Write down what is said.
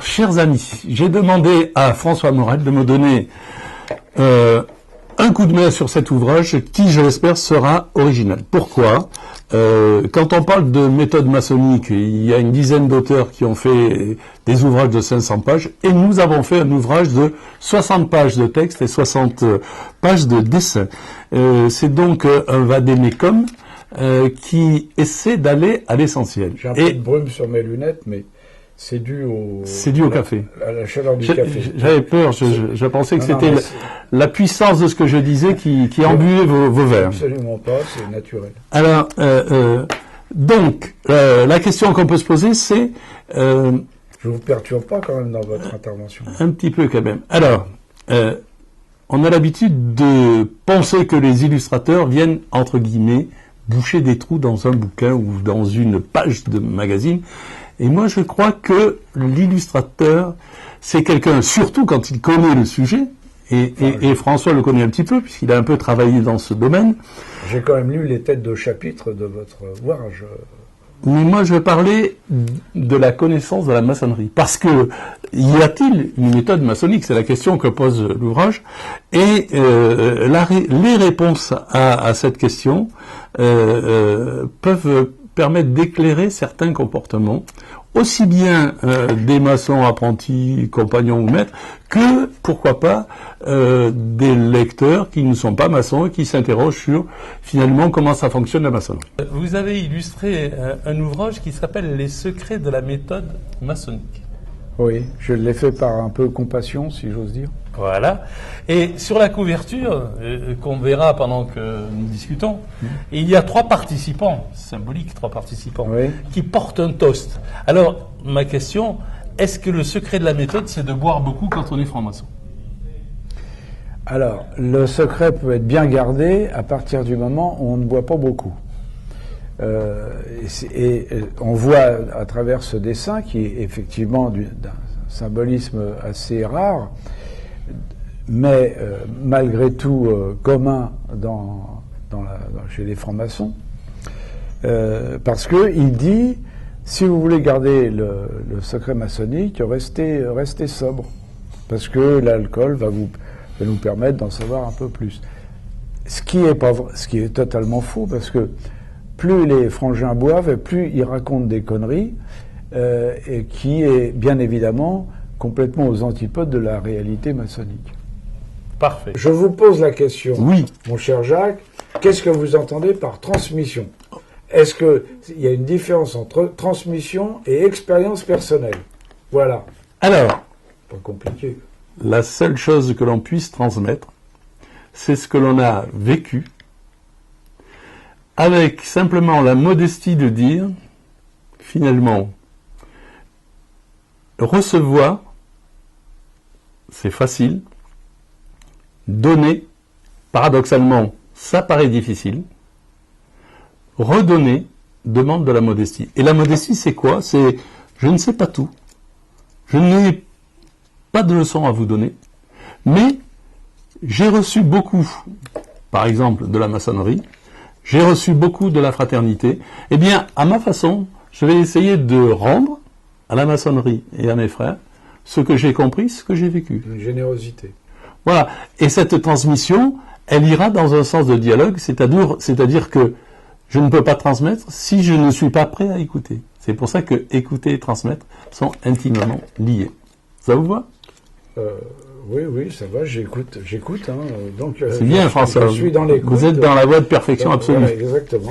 chers amis, j'ai demandé à François Morel de me donner un coup de main sur cet ouvrage qui, je l'espère, sera original. Pourquoi ? Quand on parle de méthode maçonnique, il y a une dizaine d'auteurs qui ont fait des ouvrages de 500 pages, et nous avons fait un ouvrage de 60 pages de texte et 60 pages de dessin. C'est donc un vadémécum qui essaie d'aller à l'essentiel. J'ai un peu de brume sur mes lunettes, mais c'est dû au café. À la chaleur du café. J'avais peur, je pensais que c'était la puissance de ce que je disais qui embuait vos verres. Absolument pas, c'est naturel. Alors, donc, la question qu'on peut se poser, c'est... je vous perturbe pas quand même dans votre intervention. Un petit peu quand même. Alors, on a l'habitude de penser que les illustrateurs viennent, entre guillemets, boucher des trous dans un bouquin ou dans une page de magazine. Et moi, je crois que l'illustrateur, c'est quelqu'un, surtout quand il connaît le sujet, et François le connaît un petit peu, puisqu'il a un peu travaillé dans ce domaine. J'ai quand même lu les têtes de chapitre de votre ouvrage. Mais moi, je vais parler de la connaissance de la maçonnerie. Parce que, y a-t-il une méthode maçonnique ? C'est la question que pose l'ouvrage. Et les réponses à cette question peuvent permettre d'éclairer certains comportements, aussi bien des maçons apprentis, compagnons ou maîtres, que, pourquoi pas, des lecteurs qui ne sont pas maçons et qui s'interrogent sur, finalement, comment ça fonctionne la maçonnerie. Vous avez illustré un ouvrage qui s'appelle « Les secrets de la méthode maçonnique ». Oui, je l'ai fait par un peu compassion, si j'ose dire. Voilà. Et sur la couverture, qu'on verra pendant que nous discutons, il y a 3 participants, symboliques 3 participants, oui, qui portent un toast. Alors, ma question, est-ce que le secret de la méthode, c'est de boire beaucoup quand on est franc-maçon ? Alors, le secret peut être bien gardé à partir du moment où on ne boit pas beaucoup. Et on voit à travers ce dessin, qui est effectivement d'un symbolisme assez rare, mais malgré tout commun chez les francs-maçons, parce qu'il dit, si vous voulez garder le secret maçonnique, restez sobre, parce que l'alcool va nous permettre d'en savoir un peu plus. Ce qui est totalement faux, parce que plus les frangins boivent, et plus ils racontent des conneries, et qui est bien évidemment complètement aux antipodes de la réalité maçonnique. Parfait. Je vous pose la question, oui, mon cher Jacques, qu'est-ce que vous entendez par transmission ? Est-ce qu'il y a une différence entre transmission et expérience personnelle ? Voilà. Alors, pas compliqué. La seule chose que l'on puisse transmettre, c'est ce que l'on a vécu, avec simplement la modestie de dire, finalement, recevoir, c'est facile, donner, paradoxalement, ça paraît difficile, redonner demande de la modestie. Et la modestie, c'est quoi ? C'est, je ne sais pas tout, je n'ai pas de leçons à vous donner, mais j'ai reçu beaucoup, par exemple, de la maçonnerie, j'ai reçu beaucoup de la fraternité, eh bien, à ma façon, je vais essayer de rendre à la maçonnerie et à mes frères ce que j'ai compris, ce que j'ai vécu. Une générosité. Voilà. Et cette transmission, elle ira dans un sens de dialogue, c'est-à-dire que je ne peux pas transmettre si je ne suis pas prêt à écouter. C'est pour ça que écouter et transmettre sont intimement liés. Ça vous va ? Oui, ça va, j'écoute. C'est bien, François. Je suis dans l'écoute. Vous êtes dans la voie de perfection absolue. Voilà, exactement.